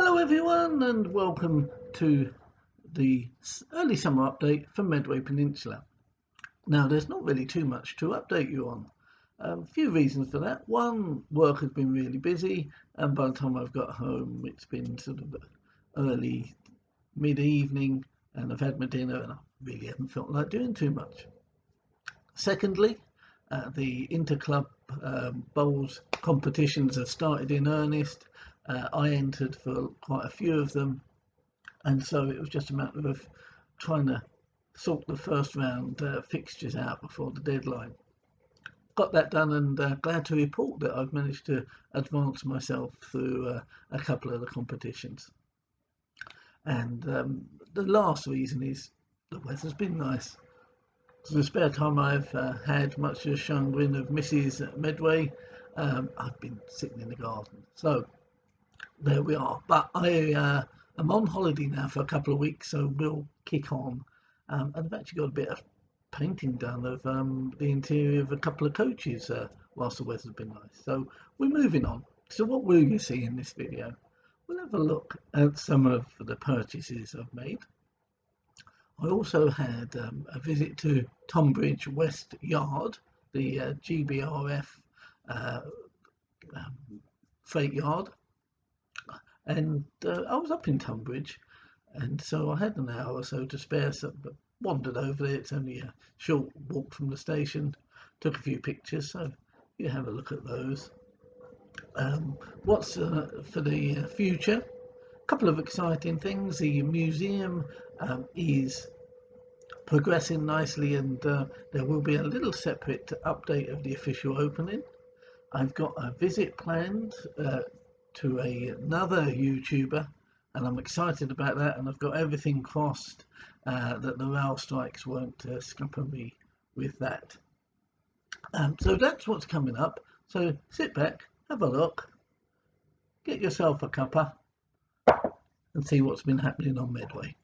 Hello everyone and welcome to the early summer update for Medway Peninsula. Now there's not really too much to update you on. A few reasons for that. One, work has been really busy and by the time I've got home it's been sort of early mid-evening and I've had my dinner and I really haven't felt like doing too much. Secondly, the interclub bowls competitions have started in earnest. I entered for quite a few of them, and so it was just a matter of trying to sort the first round fixtures out before the deadline. Got that done, and glad to report that I've managed to advance myself through a couple of the competitions. And the last reason is the weather's been nice. So the spare time I've had, much to the chagrin of Mrs. Medway, I've been sitting in the garden. So there we are. But I am on holiday now for a couple of weeks, so we'll kick on. And I've actually got a bit of painting done of the interior of a couple of coaches whilst the weather's been nice. So we're moving on. So what will you see in this video? We'll have a look at some of the purchases I've made. I also had a visit to Tonbridge West Yard, the GBRF freight yard, and I was up in Tonbridge, and so I had an hour or so to spare, so but wandered over there. It's only a short walk from the station. Took a few pictures, so you have a look at those. What's for the future? Couple of exciting things. The museum is progressing nicely, and there will be a little separate update of the official opening. I've got a visit planned to another YouTuber, and I'm excited about that, and I've got everything crossed that the rail strikes won't scupper me with that. So that's what's coming up. So sit back, have a look, get yourself a cuppa, and see what's been happening on Medway.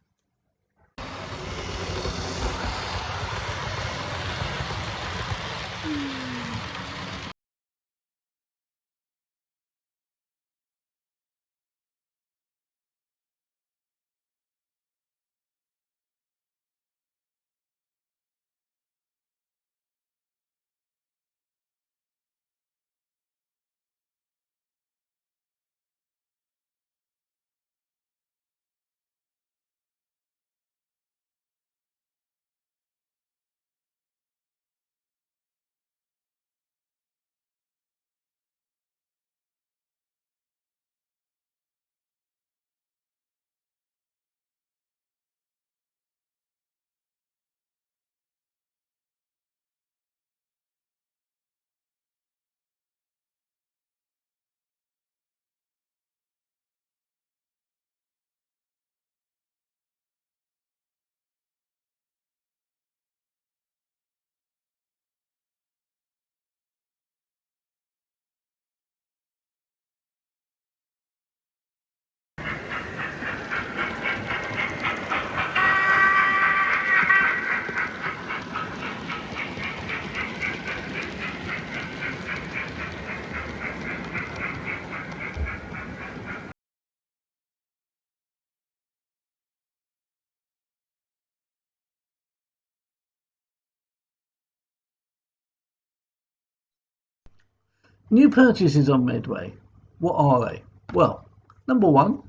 New purchases on Medway. What are they? Well, number one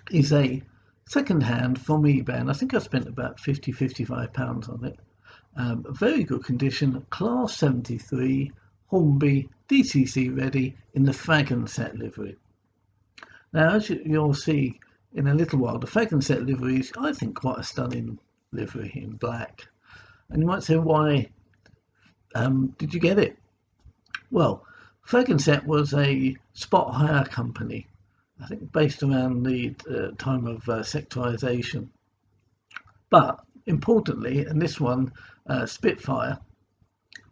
is a second-hand from eBay, and I think I spent about £50–55 on it. Very good condition, class 73, Hornby, DCC ready in the Fag and Set livery. Now, as you'll see in a little while, the Fag and Set livery is, I think, quite a stunning livery in black. And you might say, why did you get it? Well, Fag and Set was a spot hire company, I think based around the time of sectorisation. But importantly, and this one, Spitfire,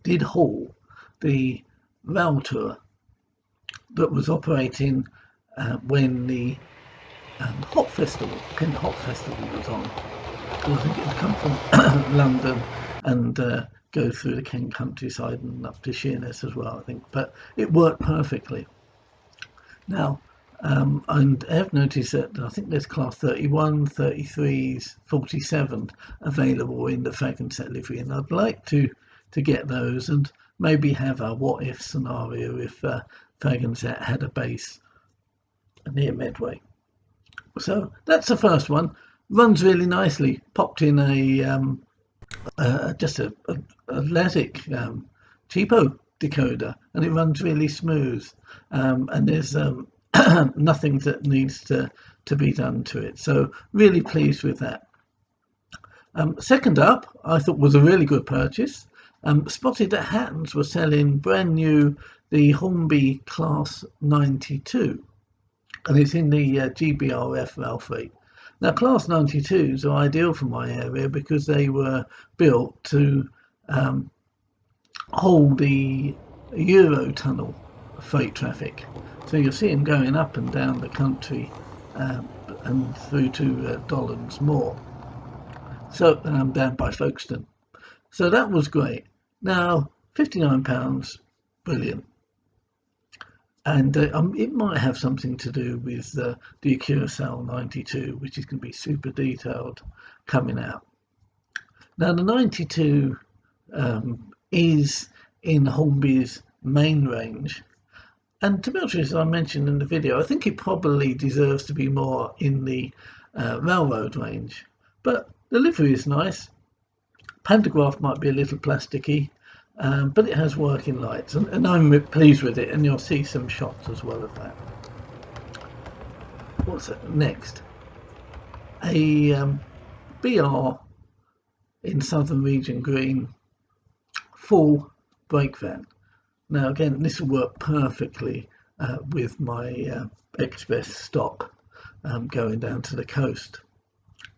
did haul the rail tour that was operating when the Kent Hop Festival was on. I think it would come from London and go through the Kent countryside and up to Sheerness as well, I think. But it worked perfectly. Now, And I have noticed that I think there's class 31, 33s, 47 available in the fag and set livery, and I'd like to get those and maybe have a what if scenario if fag and set had a base near Medway. So that's the first one. Runs really nicely. Popped in just a LASIK cheapo decoder, and it runs really smooth. And there's nothing that needs to be done to it. So really pleased with that. Second up, I thought was a really good purchase. Spotted that Hattons were selling brand new the Hornby Class 92, and it's in the GBRF valve rate. Now, Class 92s are ideal for my area because they were built to hold the Eurotunnel freight traffic. So you'll see them going up and down the country and through to Dollond's Moor. So down by Folkestone. So that was great. Now, £59, brilliant. And it might have something to do with the Curacao 92, which is going to be super detailed coming out. Now, the 92 is in Hornby's main range. And to be honest, as I mentioned in the video, I think it probably deserves to be more in the railroad range. But the livery is nice. Pantograph might be a little plasticky, but it has working lights, and I'm pleased with it, and you'll see some shots as well of that. What's it next? A BR in Southern Region Green full brake van. Now again, this will work perfectly with my express stock going down to the coast.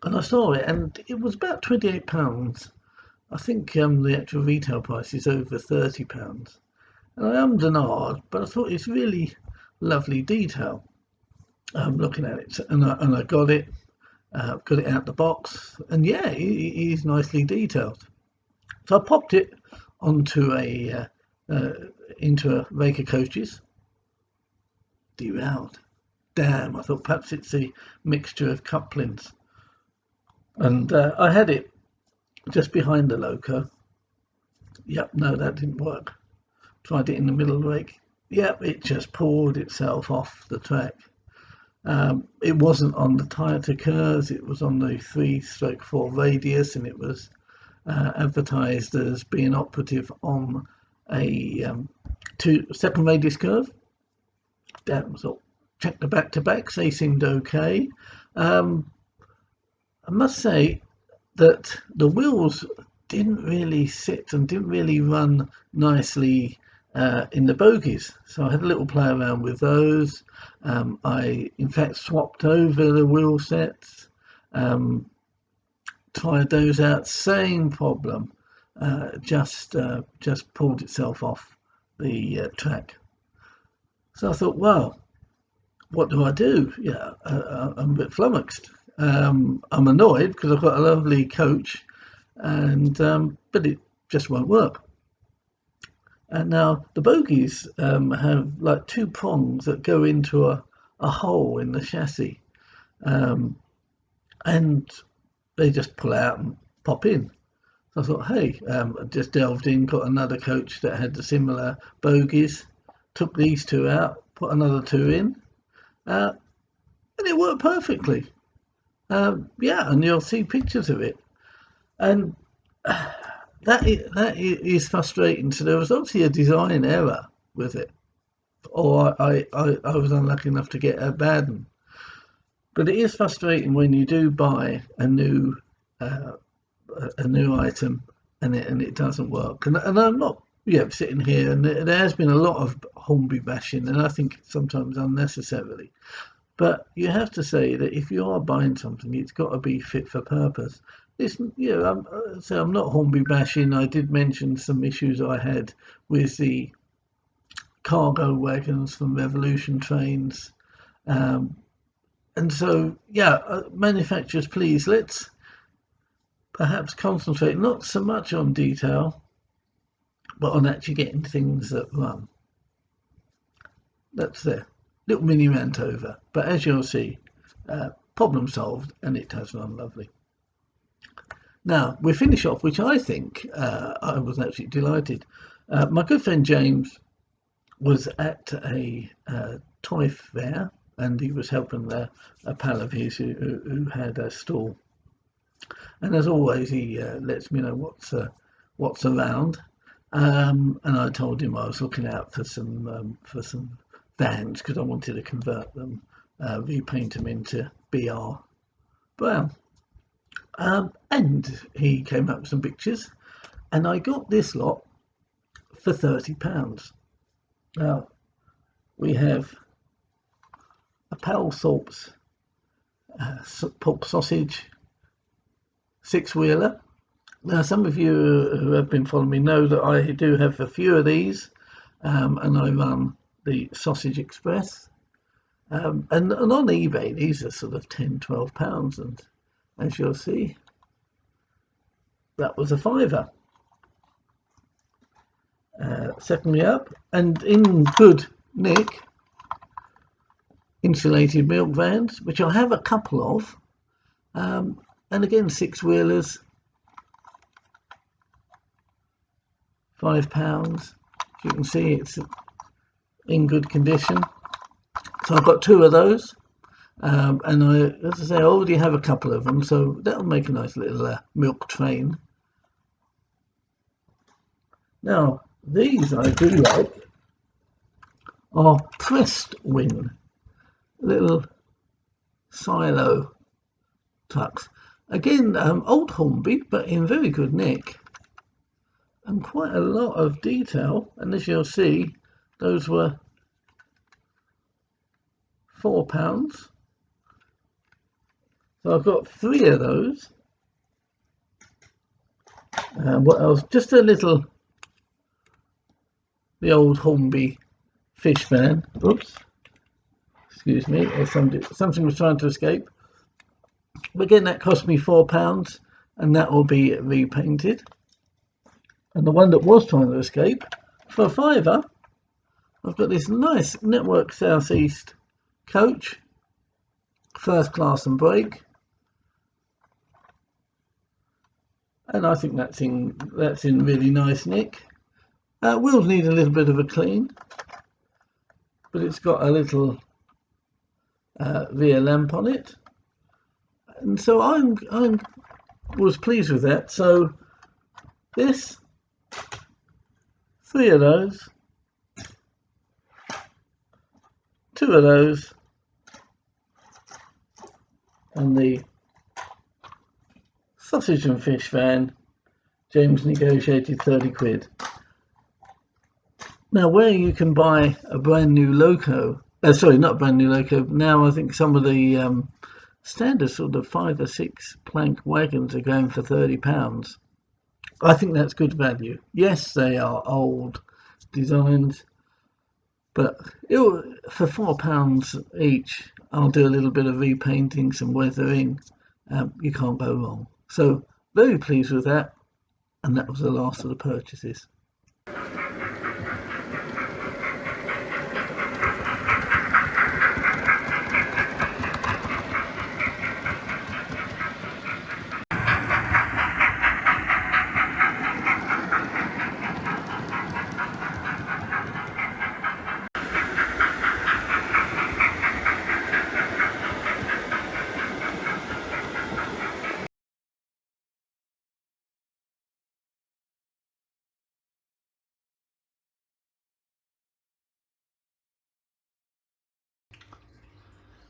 And I saw it, and it was about £28. I think the actual retail price is over £30. And I ummed and ahed, but I thought it's really lovely detail. Looking at it, and I got it out the box, and yeah, it is nicely detailed. So I popped it onto into a rake of coaches. Derailed. Damn, I thought perhaps it's a mixture of couplings. And I had it just behind the loco. Yep, no, that didn't work. Tried it in the middle of the rake. Yep, it just pulled itself off the track. It wasn't on the tighter curves, it was on the 3/4 radius, and it was advertised as being operative on a 2-second radius curve. Damn, so checked the back-to-backs, they seemed okay. I must say that the wheels didn't really sit and didn't really run nicely in the bogies, so I had a little play around with those. I in fact swapped over the wheel sets, tried those out, same problem, just pulled itself off the track. So I thought, well, what do I do? Yeah, I'm a bit flummoxed. I'm annoyed because I've got a lovely coach, and but it just won't work. And now the bogies have like 2 prongs that go into a hole in the chassis, and they just pull out and pop in. So I thought, hey, I just delved in, got another coach that had the similar bogies, took these 2 out, put another 2 in, and it worked perfectly. Yeah, and you'll see pictures of it, and that is frustrating. So there was obviously a design error with it, or I was unlucky enough to get a bad one. But it is frustrating when you do buy a new item and it doesn't work. And I'm not sitting here, and there has been a lot of Hornby bashing, and I think sometimes unnecessarily. But you have to say that if you are buying something, it's got to be fit for purpose. It's, I'm not Hornby bashing. I did mention some issues I had with the cargo wagons from Revolution trains. And so, manufacturers, please, let's perhaps concentrate not so much on detail, but on actually getting things that run. That's there. little mini rant over, but as you'll see, problem solved, and it does run lovely. Now we finish off, which I think I was absolutely delighted. My good friend James was at a toy fair, and he was helping a pal of his who had a stall. And as always, he lets me know what's around. And I told him I was looking out for some vans because I wanted to convert them, repaint them into BR brown. And he came up with some pictures, and I got this lot for £30. Now we have a Palthorpe's pork sausage 6-wheeler. Now some of you who have been following me know that I do have a few of these, and I run the Sausage Express, and on eBay these are sort of £10-12, and as you'll see, that was a £5. Secondly up, and in good nick, insulated milk vans, which I have a couple of, and again 6-wheelers, £5. As you can see, it's in good condition. So I've got 2 of those, and as I say, I already have a couple of them, so that'll make a nice little milk train. Now these I do like are pressed wing, little silo tucks. Again, old Hornby, but in very good nick, and quite a lot of detail. And as you'll see, those were £4. So I've got 3 of those. What else? Just a little, the old Hornby fish van. Oops, excuse me, something was trying to escape. But again, that cost me £4, and that will be repainted. And the one that was trying to escape, for a £5, I've got this nice Network Southeast coach, first class and brake, and I think that's in really nice nick. Wheels need a little bit of a clean, but it's got a little rear lamp on it, and so I was pleased with that. So this, 3 of those, 2 of those, and the sausage and fish van, James negotiated £30. Now where you can buy a brand new loco, sorry, not brand new loco, now I think some of the standard sort of 5 or 6 plank wagons are going for £30. I think that's good value. Yes, they are old designs, but for £4 each, I'll do a little bit of repainting, some weathering. You can't go wrong. So very pleased with that, and that was the last of the purchases.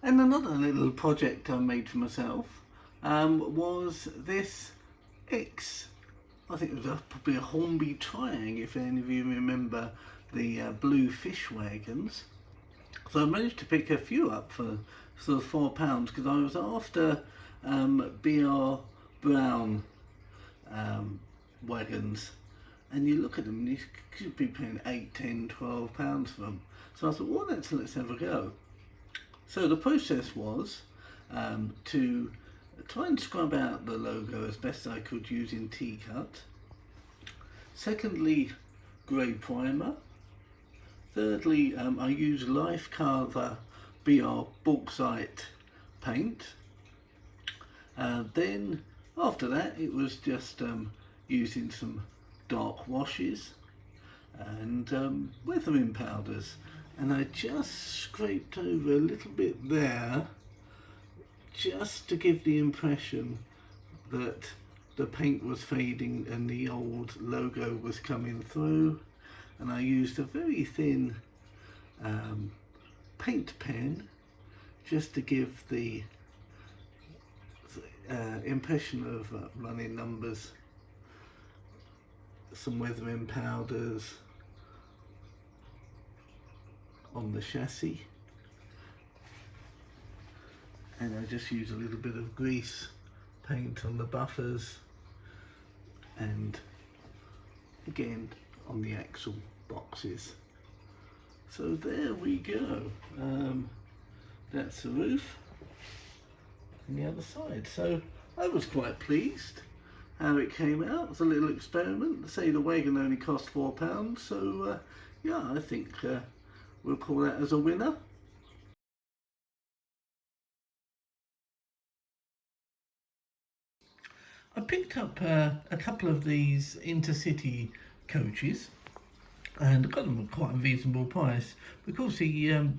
And another little project I made for myself was this I think it was probably a Hornby Triang, if any of you remember the blue fish wagons. So I managed to pick a few up for sort of £4 because I was after BR brown wagons, and you look at them and you could be paying £8, £10, £12 for them. So I thought, well, let's have a go. So the process was to try and scrub out the logo as best I could using T-cut. Secondly, grey primer. Thirdly, I use Life Carver BR bauxite paint. Then after that it was just using some dark washes and weathering powders, and I just scraped over a little bit there just to give the impression that the paint was fading and the old logo was coming through. And I used a very thin paint pen just to give the impression of running numbers, some weathering powders on the chassis, and I just use a little bit of grease paint on the buffers and again on the axle boxes. So there we go. That's the roof and the other side. So I was quite pleased how it came out. It was a little experiment. Say the wagon only cost £4, so yeah, I think we'll call that as a winner. I picked up a couple of these intercity coaches and got them at quite a reasonable price, because the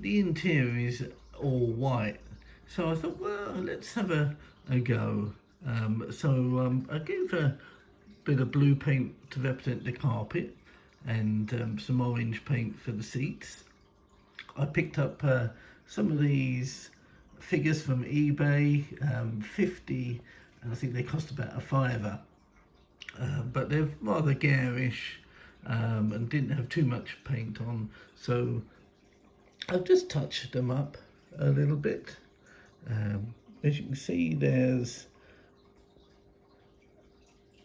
interior is all white. So I thought, well, let's have a go. So I gave a bit of blue paint to represent the carpet and some orange paint for the seats. I picked up some of these figures from eBay, 50, and I think they cost about a fiver. But they're rather garish and didn't have too much paint on, so I've just touched them up a little bit. As you can see, there's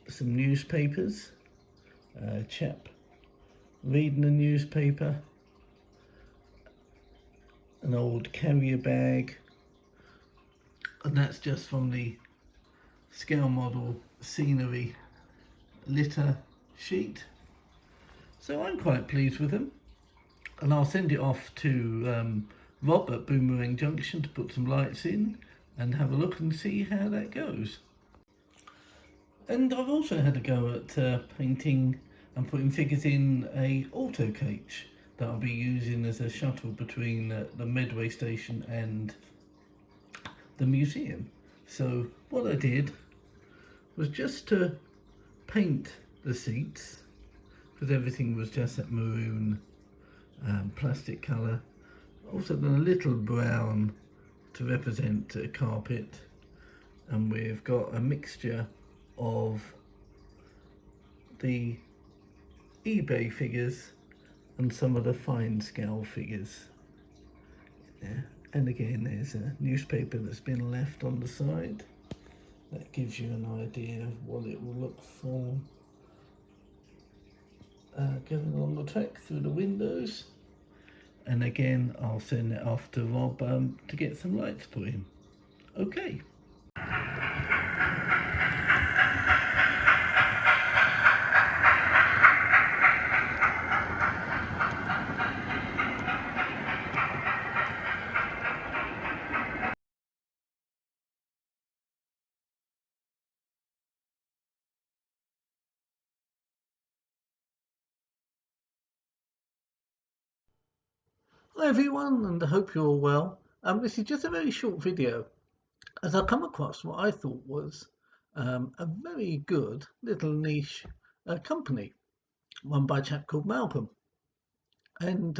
some newspapers, a chap reading a newspaper, an old carrier bag, and that's just from the scale model scenery litter sheet. So I'm quite pleased with them, and I'll send it off to Rob at Boomerang Junction to put some lights in and have a look and see how that goes. And I've also had a go at painting and putting figures in a auto coach that I'll be using as a shuttle between the Medway station and the museum. So what I did was just to paint the seats, because everything was just that maroon plastic colour. Also done a little brown to represent a carpet, and we've got a mixture of the eBay figures and some of the fine scale figures. Yeah. And again, there's a newspaper that's been left on the side. That gives you an idea of what it will look for going along the track through the windows. And again, I'll send it off to Rob to get some lights put in. Okay. Hi everyone, and I hope you're all well. This is just a very short video, as I come across what I thought was a very good little niche company run by a chap called Malcolm. And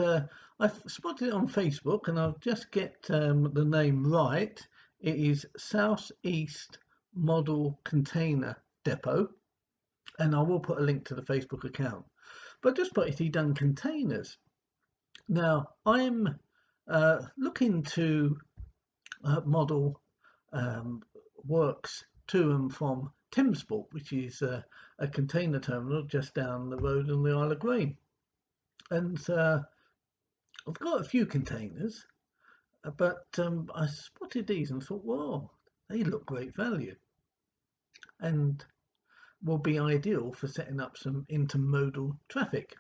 I've spotted it on Facebook, and I'll just get the name right. It is South East Model Container Depot, and I will put a link to the Facebook account. But just spotted he done containers. Now, I'm looking to model works to and from Thamesport, which is a container terminal just down the road on the Isle of Grain. And I've got a few containers, but I spotted these and thought, well, they look great value and will be ideal for setting up some intermodal traffic.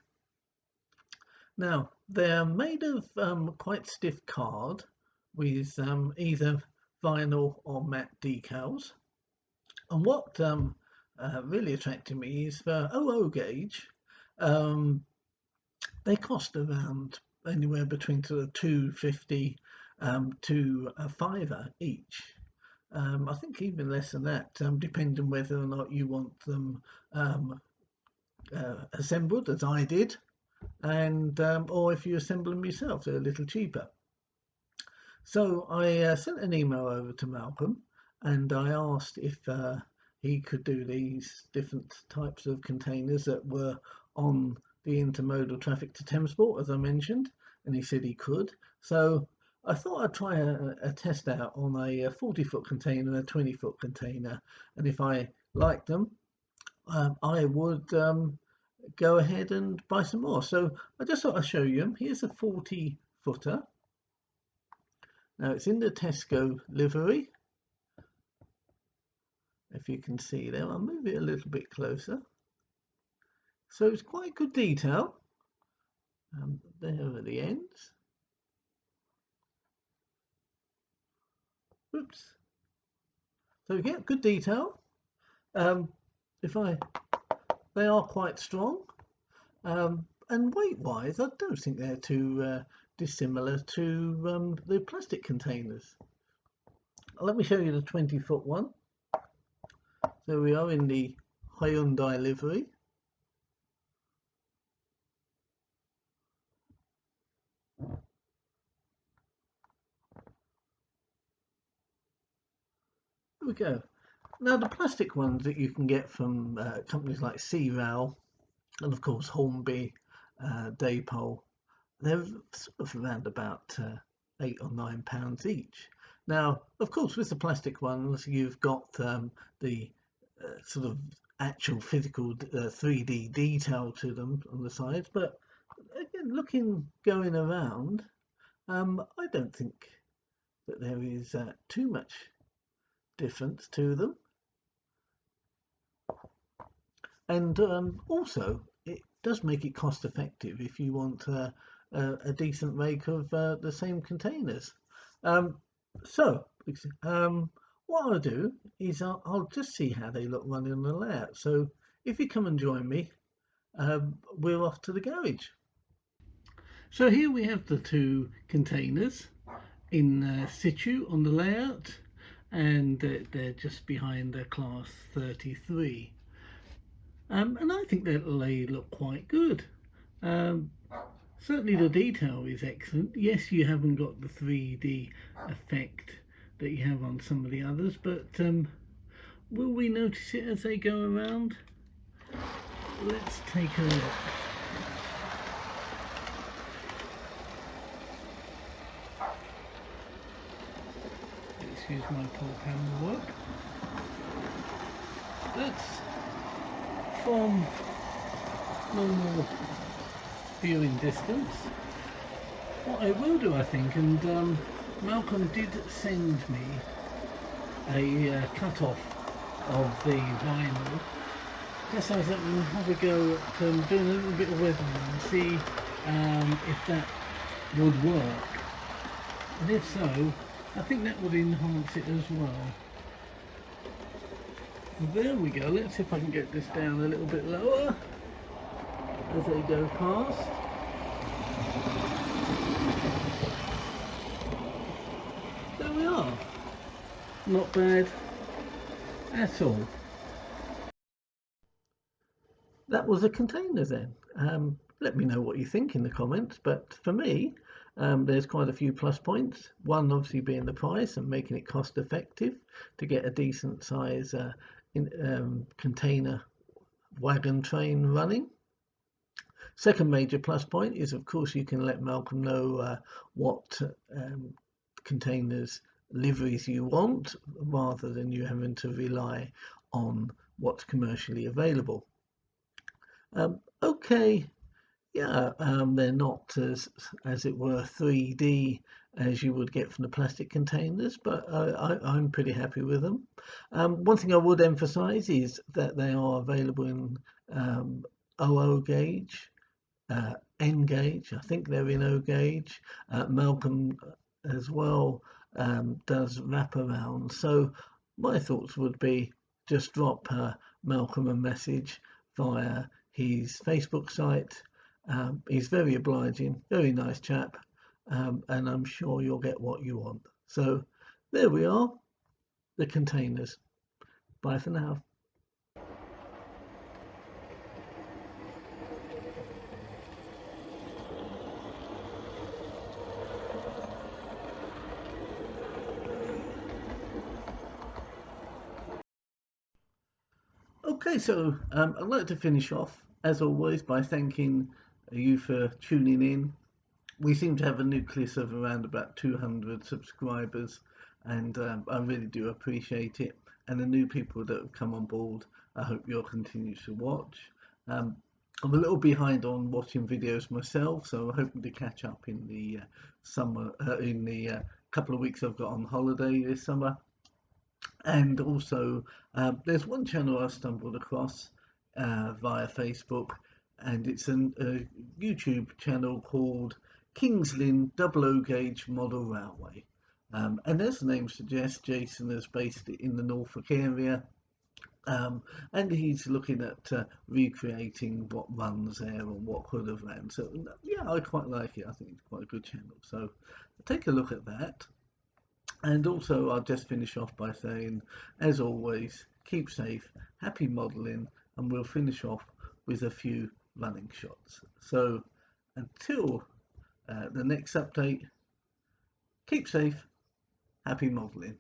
Now, they're made of quite stiff card with either vinyl or matte decals. And what really attracted me is for 00 gauge, um, they cost around anywhere between sort of 250 to a fiver each. I think even less than that, depending whether or not you want them um, assembled, as I did, and or if you assemble them yourself, they're a little cheaper. So I sent an email over to Malcolm, and I asked if he could do these different types of containers that were on the intermodal traffic to Thamesport, as I mentioned, and he said he could. So I thought I'd try a test out on a 40-foot container and a 20-foot container, and if I liked them, I would go ahead and buy some more. So I just thought I'd show you them. Here's a 40-footer. Now it's in the Tesco livery. If you can see there, I'll move it a little bit closer. So it's quite good detail. There are the ends. Oops. So you get good detail. They are quite strong. And weight-wise, I don't think they're too dissimilar to the plastic containers. Let me show you the 20-foot one. So we are in the Hyundai livery. Here we go. Now the plastic ones that you can get from companies like Sea-Rail and of course Hornby, Daypole, they're sort of around about £8 or £9 each. Now, of course, with the plastic ones, you've got the sort of actual physical 3D detail to them on the sides, but again, going around, I don't think that there is too much difference to them. And also, it does make it cost effective if you want a decent make of the same containers. So, what I'll do is I'll just see how they look running on the layout. So, if you come and join me, we're off to the garage. So here we have the two containers in situ on the layout, and they're just behind the class 33. And I think that they look quite good. Certainly the detail is excellent. Yes, you haven't got the 3D effect that you have on some of the others, but will we notice it as they go around? Let's take a look. Excuse my poor camera work. That's from normal viewing distance. What I will do, I think, and Malcolm did send me a cut-off of the vinyl, just so that we can have a go at doing a little bit of weathering and see if that would work. And if so, I think that would enhance it as well. There we go. Let's see if I can get this down a little bit lower as they go past. There we are. Not bad at all. That was a container then. Let me know what you think in the comments, but for me, there's quite a few plus points. One obviously being the price and making it cost effective to get a decent size container wagon train running. Second major plus point is, of course, you can let Malcolm know what containers liveries you want, rather than you having to rely on what's commercially available. Okay, yeah, they're not as it were 3D as you would get from the plastic containers, but I'm pretty happy with them. One thing I would emphasize is that they are available in 00 gauge, N gauge. I think they're in O gauge. Malcolm as well does wraparound. So my thoughts would be just drop Malcolm a message via his Facebook site. He's very obliging, very nice chap, and I'm sure you'll get what you want. So there we are, the containers. Bye for now. Okay, so I'd like to finish off, as always, by thanking you for tuning in. We seem to have a nucleus of around about 200 subscribers, and I really do appreciate it. And the new people that have come on board, I hope you'll continue to watch. Um, I'm a little behind on watching videos myself, so I'm hoping to catch up in the summer, in the couple of weeks I've got on holiday this summer. And also, there's one channel I stumbled across via Facebook, and it's a YouTube channel called Kings Lynn Double O Gauge Model Railway. And as the name suggests, Jason has based it in the Norfolk area, and he's looking at recreating what runs there and what could have ran. So, yeah, I quite like it. I think it's quite a good channel. So, take a look at that. And also, I'll just finish off by saying, as always, keep safe, happy modelling, and we'll finish off with a few running shots. So, until the next update, keep safe, happy modelling.